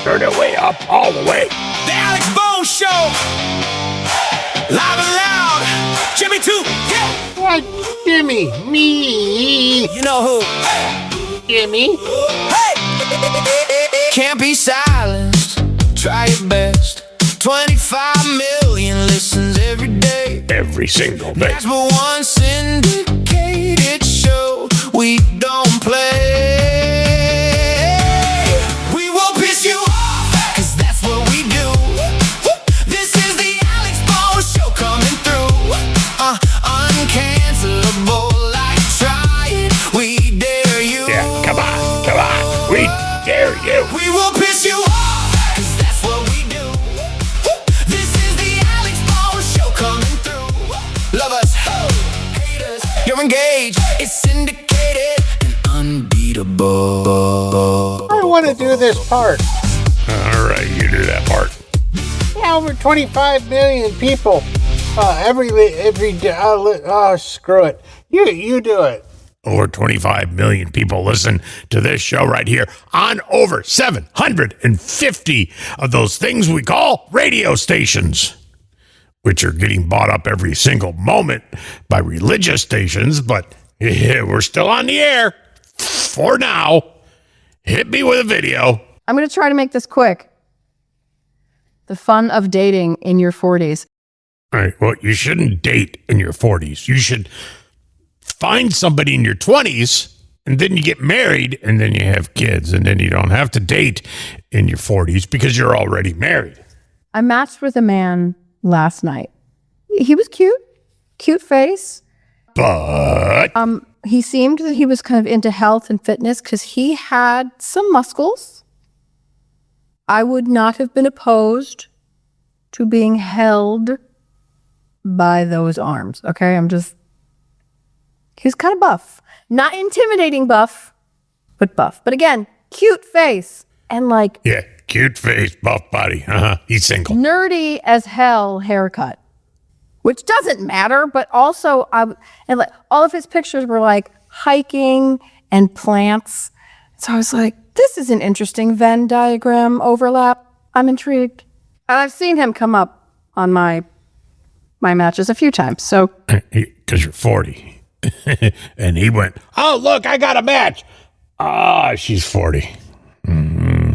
Turn it way up, all the way. The Alex Bone Show. Live and loud. Jimmy too. Yeah. What? Jimmy. Me. You know who? Jimmy. Hey. Can't be silenced. Try your best. 25 million listens every day. Every single day. That's but one syndicated show we don't play. We will piss you off, 'cause that's what we do. This is the Alex Bone Show coming through. Uncancelable, like try it, we dare you. Yeah, come on, we dare you. We will piss you off, 'cause that's what we do. This is the Alex Bone Show coming through. Love us, hate us, you're engaged. It's syndicated and unbeatable. I want to do this part. All right, you do that part. Yeah, over 25 million people. Every day. Screw it. You do it. Over 25 million people listen to this show right here on over 750 of those things we call radio stations, which are getting bought up every single moment by religious stations, but we're still on the air for now. Hit me with a video. I'm going to try to make this quick. The fun of dating in your 40s. All right, well, you shouldn't date in your 40s. You should find somebody in your 20s, and then you get married, and then you have kids, and then you don't have to date in your 40s because you're already married. I matched with a man last night. He was cute face. But He seemed that he was kind of into health and fitness because he had some muscles. I would not have been opposed to being held by those arms. Okay, he was kind of buff. Not intimidating buff, but buff. But again, cute face and like... yeah, cute face, buff body. He's single. Nerdy as hell haircut. Which doesn't matter, but also all of his pictures were like hiking and plants. So I was like, this is an interesting Venn diagram overlap. I'm intrigued. And I've seen him come up on my matches a few times. So Because you're 40. And he went, oh, look, I got a match. She's 40. Mm-hmm.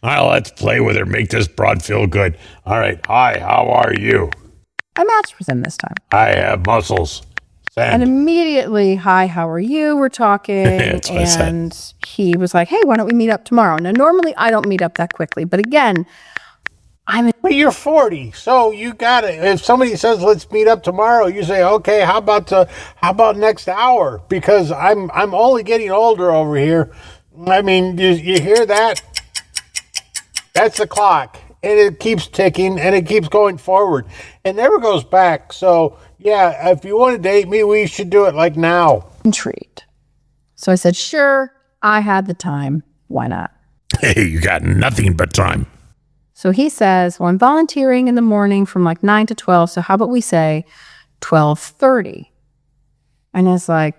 All right, let's play with her. Make this broad feel good. All right. Hi, how are you? I matched with him this time. I have muscles. And immediately, hi, how are you? We're talking. That's what I said. And he was like, hey, why don't we meet up tomorrow? Now, normally I don't meet up that quickly. But again, But you're 40, so you got it. If somebody says let's meet up tomorrow, you say, okay, how about next hour? Because I'm only getting older over here. I mean, you hear that? That's the clock, and it keeps ticking, and it keeps going forward. It never goes back. So yeah, if you want to date me, we should do it like now. intrigued. So I said, sure, I had the time. Why not? Hey, you got nothing but time. So he says, well, I'm volunteering in the morning from like 9 to 12. So how about we say 12:30? And it's like,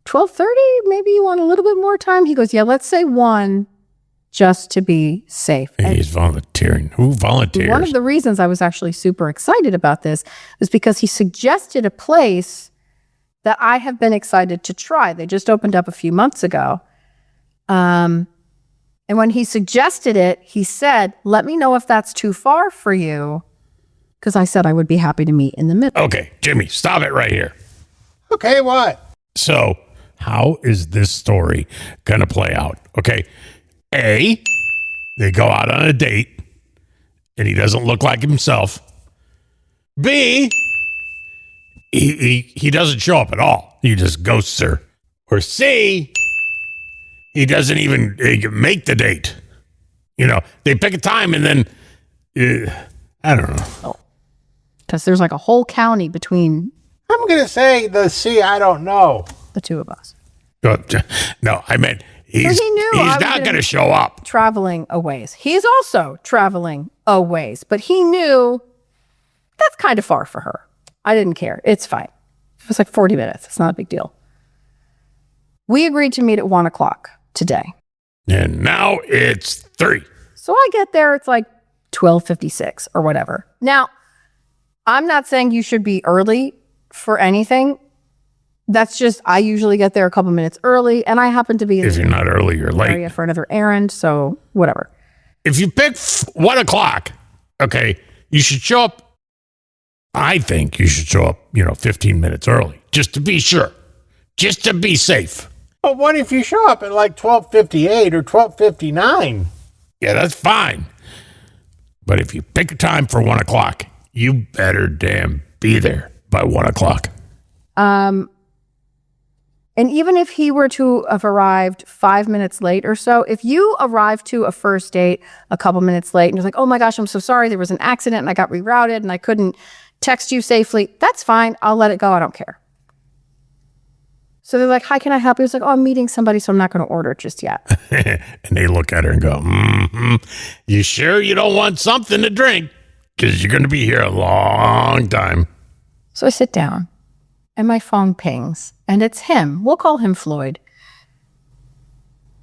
12:30? Maybe you want a little bit more time? He goes, yeah, let's say 1 just to be safe. Hey, he's volunteering. Who volunteers? One of the reasons I was actually super excited about this is because he suggested a place that I have been excited to try. They just opened up a few months ago. And when he suggested it, he said, let me know if that's too far for you. Because I said I would be happy to meet in the middle. Okay, Jimmy, stop it right here. Okay, what? So, how is this story going to play out? Okay, A, they go out on a date, and he doesn't look like himself. B, he doesn't show up at all. He just ghosts her. Or C, he doesn't even make the date. You know, they pick a time and then, I don't know. Because there's like a whole county between I'm going to say the C, I don't know. the two of us. No, I meant he's he knew I was not gonna going to show up. Traveling a ways. He's also traveling a ways. But he knew that's kind of far for her. I didn't care. It's fine. It was like 40 minutes. It's not a big deal. We agreed to meet at 1 o'clock today. And now it's 3. So I get there, it's like 12:56 or whatever. Now, I'm not saying you should be early for anything. That's just, I usually get there a couple minutes early, and I happen to be in If you're not early, you're the late. area for another errand, so whatever. If you pick 1 o'clock, okay, you should show up. I think you should show up, 15 minutes early, just to be sure, just to be safe. But what if you show up at like 12:58 or 12:59? Yeah, that's fine. But if you pick a time for 1 o'clock, you better damn be there by 1 o'clock. And even if he were to have arrived 5 minutes late or so, if you arrive to a first date a couple minutes late and you're like, oh my gosh, I'm so sorry, there was an accident and I got rerouted and I couldn't text you safely, that's fine. I'll let it go. I don't care. So they're like, hi, can I help you? It's like, oh, I'm meeting somebody, so I'm not going to order it just yet. And they look at her and go, you sure you don't want something to drink? Because you're going to be here a long time. So I sit down and my phone pings and it's him. We'll call him Floyd.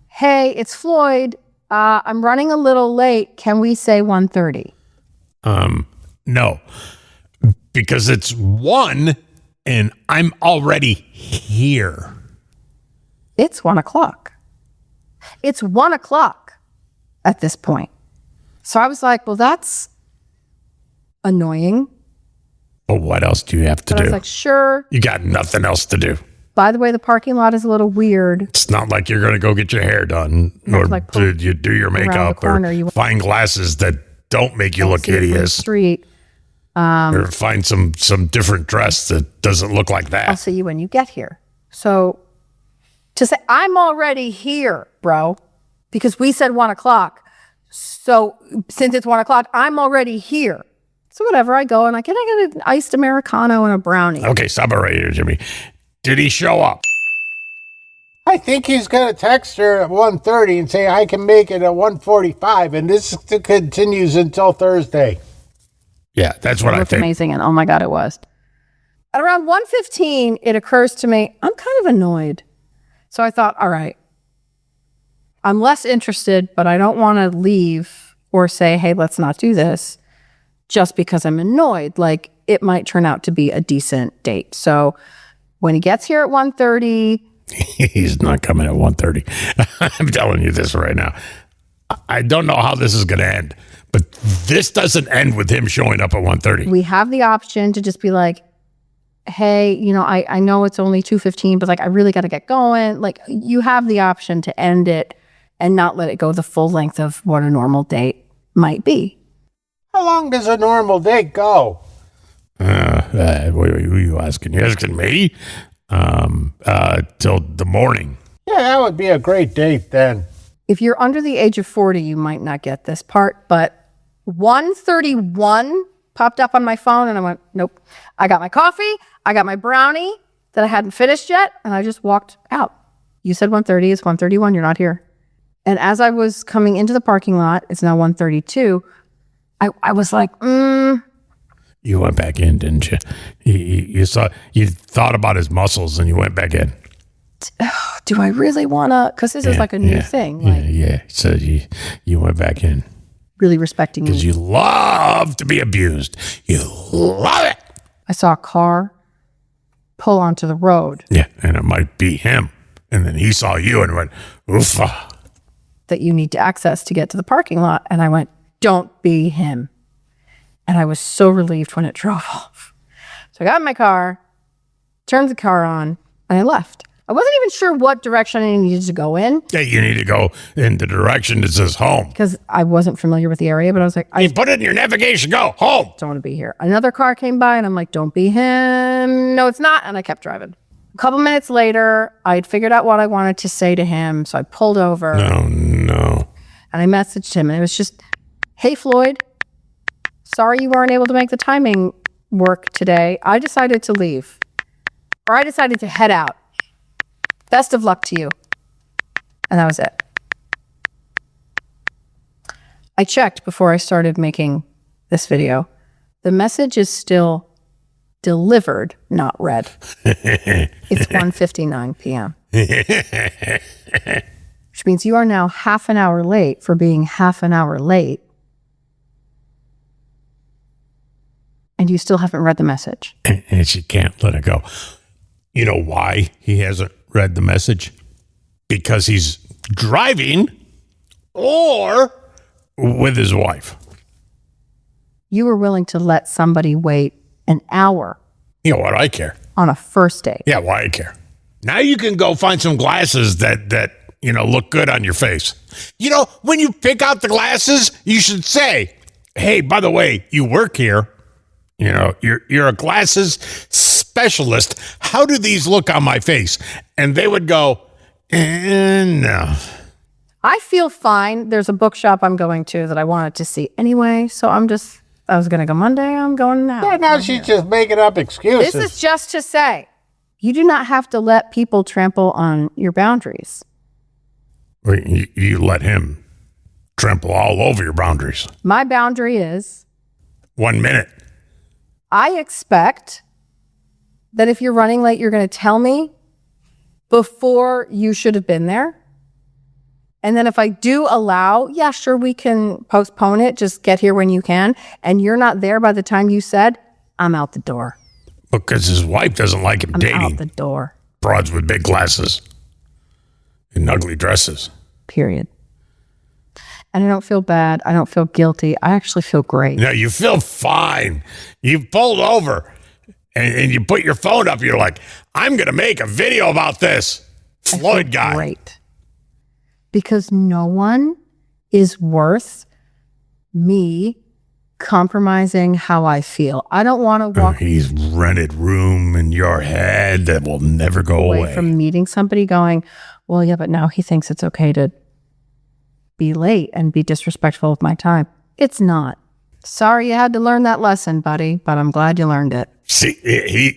Hey, it's Floyd. I'm running a little late. Can we say 1:30? No, because it's 1 and I'm already here. It's 1 o'clock. It's 1 o'clock at this point. So I was like, well, that's annoying. But what else do you have to But do? I was like, sure. You got nothing else to do. By the way, the parking lot is a little weird. It's not like you're going to go get your hair done or like you do your around the makeup corner, or you- find glasses that don't make you look See it from the hideous street. or find some different dress that doesn't look like I'll that. see you when you get here. So to say, I'm already here, bro, because we said 1 o'clock. So since it's 1 o'clock, I'm already here. So whatever, I go and I get an iced Americano and a brownie. Okay, stop it right here, Jimmy. Did he show up? I think he's going to text her at 1:30 and say, I can make it at 1:45, and this continues until Thursday. Yeah, that's what It I looked think. amazing, and oh my God, it was. At around 1:15, it occurs to me, I'm kind of annoyed. So I thought, all right, I'm less interested, but I don't want to leave or say, hey, let's not do this just because I'm annoyed. Like, it might turn out to be a decent date. So when he gets here at 1:30, He's not coming at 1:30. I'm telling you this right now. I don't know how this is going to end, but this doesn't end with him showing up at 1:30. we have the option to just be like, hey, I know it's only 2:15, but like, I really got to get going. Like, you have the option to end it and not let it go the full length of what a normal date might be. How long does a normal date go? What are you asking? You asking me? Till the morning. Yeah, that would be a great date then. If you're under the age of 40, you might not get this part, but 1:31 popped up on my phone and I went, nope. I got my coffee, I got my brownie that I hadn't finished yet, and I just walked out. You said 1:30, it's 1:31, you're not here. And as I was coming into the parking lot, it's now 1:32, I was like, You went back in, didn't you? You thought about his muscles and you went back in. do I really want to? Because this is like a new thing, like Yeah. So you went back in really respecting because me. you love to be abused. You love it. I saw a car pull onto the road Yeah, and it might be him. And then he saw you and went, oofa. that you need to access to get to the parking lot. And I went, don't be him. And I was so relieved when it drove off. So I got in my car, turned the car on, and I left. I wasn't even sure what direction I needed to go in Yeah, you need to go in the direction that says home. because I wasn't familiar with the area, but I was like, I You put it in your navigation, go home. don't want to be here. Another car came by and I'm like, don't be him. No, it's not. And I kept driving. A couple minutes later, I'd figured out what I wanted to say to him. So I pulled over Oh, no. and I messaged him and it was just, hey, Floyd, sorry you weren't able to make the timing work today. I decided to leave, or I decided to head out. Best of luck to you. And that was it. I checked before I started making this video. The message is still delivered, not read. It's 1:59 p.m. which means you are now half an hour late for being half an hour late. And you still haven't read the message. And she can't let it go. You know why he hasn't read the message? Because he's driving or with his wife. You were willing to let somebody wait an hour. You know what? I care. On a first date. Yeah, why I care. Now you can go find some glasses that look good on your face. You know, when you pick out the glasses, you should say, hey, by the way, you work here. You know, you're a glasses specialist. How do these look on my face? And they would go, no. I feel fine. There's a bookshop I'm going to that I wanted to see anyway. So I was going to go Monday. I'm going now. Yeah, now she's just making up excuses. This is just to say, you do not have to let people trample on your boundaries. You let him trample all over your boundaries. My boundary is 1 minute. I expect that if you're running late, you're going to tell me before you should have been there. And then if I do allow, yeah, sure, we can postpone it. Just get here when you can. And you're not there by the time you said, I'm out the door. Because his wife doesn't like him I'm dating out the door. broads with big glasses and ugly dresses. Period. And I don't feel bad. I don't feel guilty. I actually feel great. No, you feel fine. You pulled over and you put your phone up. You're like, I'm going to make a video about this Floyd guy. Great. Because no one is worth me compromising how I feel. I don't want to walk He's rented room in your head that will never go away. from meeting somebody going, well, yeah, but now he thinks it's okay to be late and be disrespectful of my time. It's not. Sorry you had to learn that lesson, buddy, but I'm glad you learned it. See,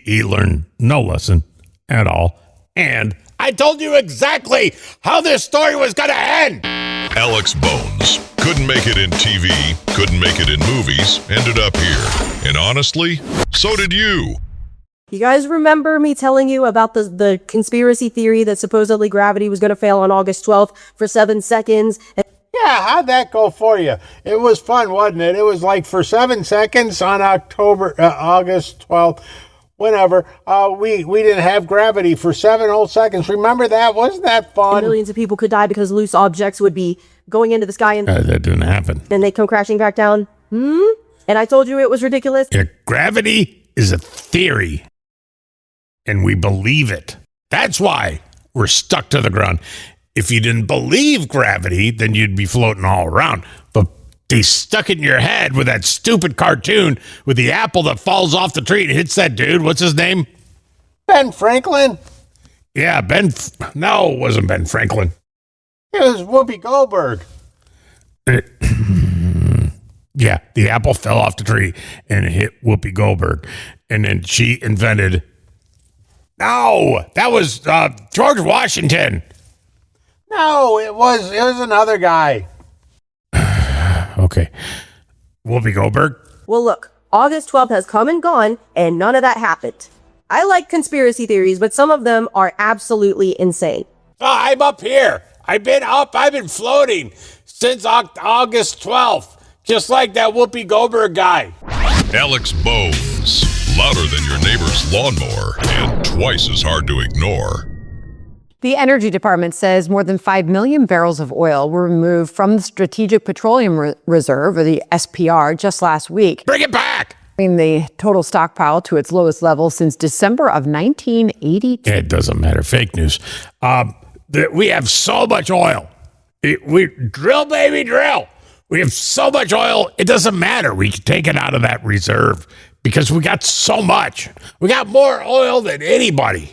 he learned no lesson at all. And I told you exactly how this story was going to end. Alex Bones couldn't make it in TV, couldn't make it in movies, ended up here. And honestly, so did you. You guys remember me telling you about the conspiracy theory that supposedly gravity was going to fail on August 12th for 7 seconds? Yeah, how'd that go for you? It was fun, wasn't it? It was like for 7 seconds on August 12th, whenever, we didn't have gravity for 7 whole seconds. Remember that? Wasn't that fun? And millions of people could die because loose objects would be going into the sky and That didn't happen. then they come crashing back down. And I told you it was ridiculous. Yeah, gravity is a theory, and we believe it. That's why we're stuck to the ground. If you didn't believe gravity, then you'd be floating all around. But they stuck it in your head with that stupid cartoon with the apple that falls off the tree and hits that dude. What's his name? Ben Franklin? Yeah, No, it wasn't Ben Franklin. It was Whoopi Goldberg. Yeah, the apple fell off the tree and it hit Whoopi Goldberg. And then she invented... No, that was George Washington. No, it was another guy. Okay. Whoopi Goldberg? Well, look, August 12th has come and gone, and none of that happened. I like conspiracy theories, but some of them are absolutely insane. I'm up here. I've been floating since August 12th, just like that Whoopi Goldberg guy. Alex Bones, louder than your neighbor's lawnmower and twice as hard to ignore. The Energy Department says more than 5 million barrels of oil were removed from the Strategic Petroleum Reserve, or the SPR, just last week, Bring it back. bringing the total stockpile to its lowest level since December of 1982. It doesn't matter. Fake news. We have so much oil. We drill, baby, drill. We have so much oil, it doesn't matter. We can take it out of that reserve because we got so much. We got more oil than anybody.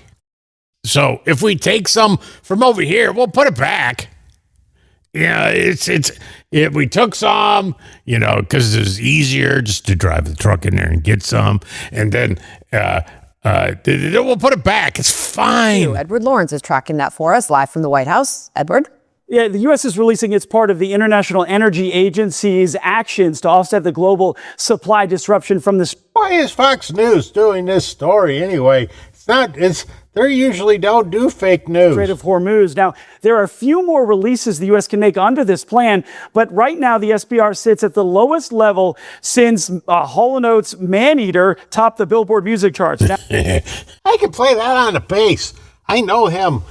So if we take some from over here, we'll put it back. Yeah, we took some, because it was easier just to drive the truck in there and get some, and then we'll put it back. It's fine. Edward Lawrence is tracking that for us live from the White House. Edward? Yeah, the U.S. is releasing its part of the International Energy Agency's actions to offset the global supply disruption from this. Why is Fox News doing this story anyway? They usually don't do fake news. Strait of Hormuz. Now, there are a few more releases the U.S. can make under this plan, but right now the SPR sits at the lowest level since Hall & Oates' Man-Eater topped the Billboard music charts. Now, I can play that on the bass. I know him.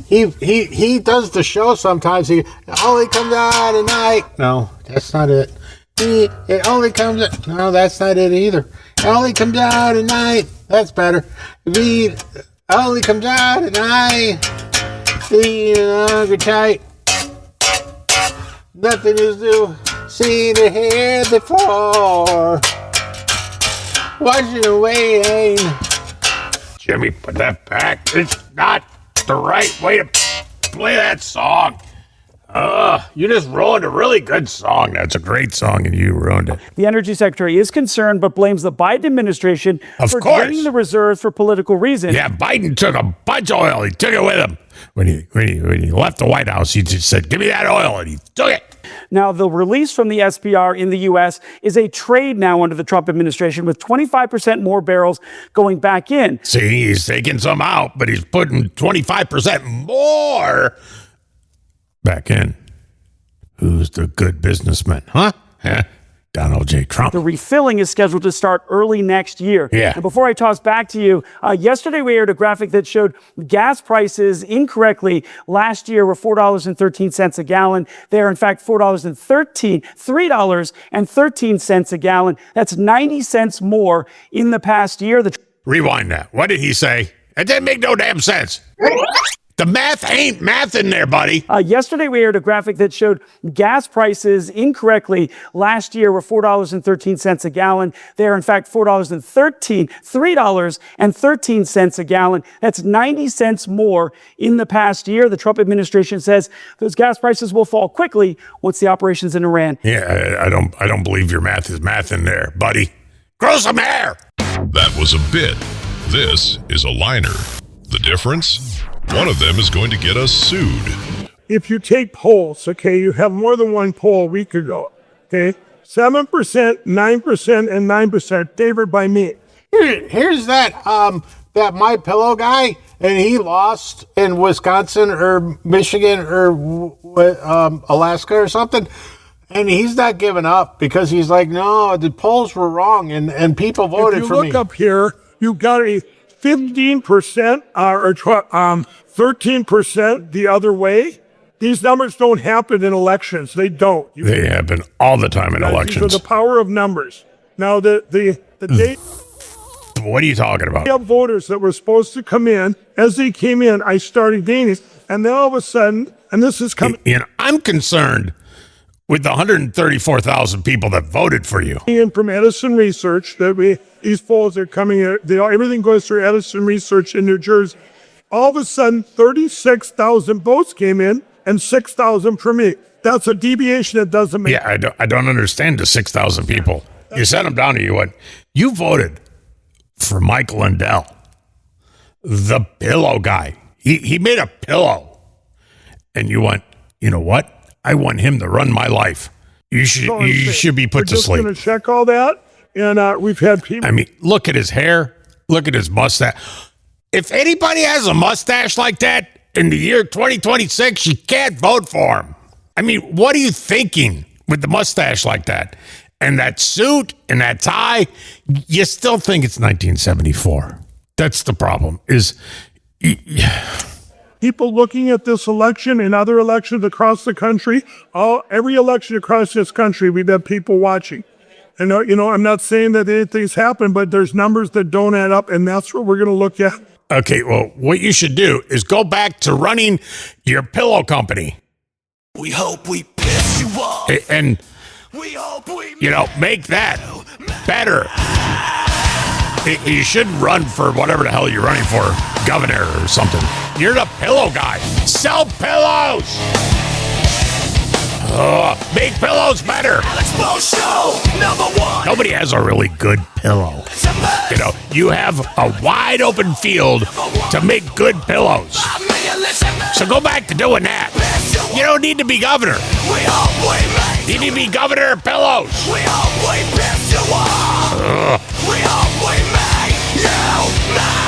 He does the show sometimes. He only comes out at night. No, that's not it. It only comes out. No, that's not it either. It only comes out at night. That's better. It only comes out at night. Good tight. Nothing is new. Seen it here before. Watching away. Jimmy, put that back. It's not the right way to play that song. You just ruined a really good song. That's a great song, and you ruined it. the Energy Secretary is concerned but blames the Biden administration for course. draining the reserves for political reasons. Yeah, Biden took a bunch of oil. He took it with him. When he left the White House, he just said, give me that oil, and he took it. Now, the release from the SPR in the U.S. is a trade now under the Trump administration, with 25% more barrels going back in. See, he's taking some out, but he's putting 25% more back in. Who's the good businessman, huh? Donald J. Trump. The refilling is scheduled to start early next year. Yeah. And before I toss back to you, yesterday we aired a graphic that showed gas prices incorrectly last year were $4.13 a gallon. They are in fact $3.13 a gallon. That's 90 cents more in the past year. Rewind that. What did he say? It didn't make no damn sense. The math ain't math in there, buddy. Yesterday, we aired a graphic that showed gas prices incorrectly last year were $4.13 a gallon. They are, in fact, $3.13 a gallon. That's 90 cents more in the past year. The Trump administration says those gas prices will fall quickly once the operations in Iran. Yeah, I don't believe your math is math in there, buddy. Grow some hair. That was a bit. This is a liner. The difference? One of them is going to get us sued. If you take polls, okay, you have more than one poll a week ago, okay? 7%, 9%, and 9% favored by me. Here's that My Pillow guy, and he lost in Wisconsin or Michigan or Alaska or something. And he's not giving up because he's like, no, the polls were wrong, and people voted for me. If you look up here, you got a 15% or 13% the other way. These numbers don't happen in elections. They don't. They happen all the time in elections. These are the power of numbers. Now, the date. What are you talking about? We have voters that were supposed to come in. As they came in, I started gaining. And then all of a sudden, and this is coming. You know, I'm concerned with the 134,000 people that voted for you. In from Edison Research, these polls are coming in. Everything goes through Edison Research in New Jersey. All of a sudden, 36,000 votes came in and 6,000 for me. That's a deviation that doesn't make sense. Yeah, I don't understand the 6,000 people. You sent them down to you. You voted for Mike Lindell, the pillow guy. He made a pillow. And you went, you know what? I want him to run my life. You should be put to sleep. We're just going to check all that. And we've had people. I mean, look at his hair. Look at his mustache. If anybody has a mustache like that in the year 2026, you can't vote for him. I mean, what are you thinking with the mustache like that? And that suit and that tie, you still think it's 1974. That's the problem, is... People looking at this election and other elections across the country, every election across this country, we've had people watching. And, I'm not saying that anything's happened, but there's numbers that don't add up, and that's what we're going to look at. Okay, well, what you should do is go back to running your pillow company. We hope we piss you off. And, we hope we make that better. You should run for whatever the hell you're running for, governor or something. You're the pillow guy. Sell pillows. Make pillows better. Alex Bo Show, #1. Nobody has a really good pillow. You have a wide open field to make good pillows. So go back to doing that. You don't need to be governor. You need to be governor of pillows. We hope we piss you off. We hope we make you mad.